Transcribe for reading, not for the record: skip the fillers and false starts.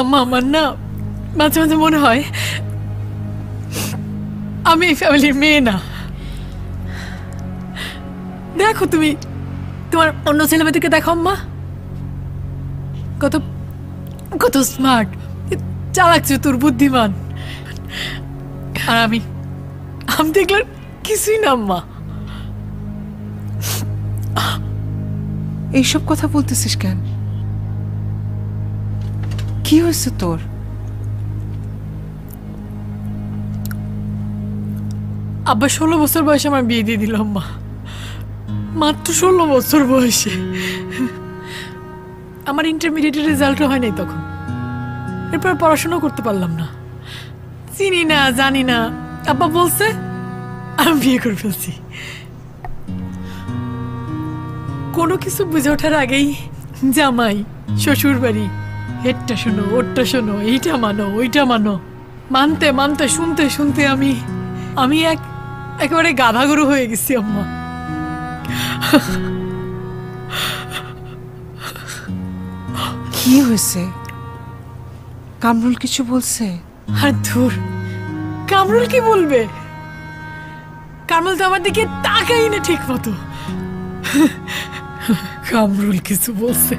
আম্মা আমার না মাঝে মাঝে মনে হয় আমি এই ফ্যামিলির মেয়ে না। দেখো তুমি তোমার অন্য ছেলেমেয়েদেরকে দেখো আম্মা, কত কত স্মার্ট, চালাক চতুর, বুদ্ধিমান। আর আমি আমি দেখলাম কিছুই না আম্মা। এইসব কথা বলতেছিস কেন? কি হয়েছে তোর? আব্বা 16 বছর বয়সে আমার বিয়ে দিয়ে দিল আম্মা, মাত্র 16 বছর বয়সে। আমার ইন্টারমিডিয়েটের রেজাল্টও হয় নাই তখন। এরপর পড়াশোনা করতে পারলাম না, চিনি না জানি না, আব্বা বলছে আমি বিয়ে করে ফেলছি। কোনো কিছু বুঝে ওঠার আগেই জামাই, শ্বশুর বাড়ি, হেডটা শোনো, ওরটা শোনো, এইটা মানো, ওইটা মানো, মানতে মানতে শুনতে শুনতে আমি আমি একেবারে গাধা গরু হয়ে গেছি আম্মা। কি হয়েছে? কামরুল কিছু বলছে? আর ধুর, কামরুল কি বলবে? কামরুল তো আমার দিকে তাকাই না ঠিক মতো। কামরুল কিছু বলছে?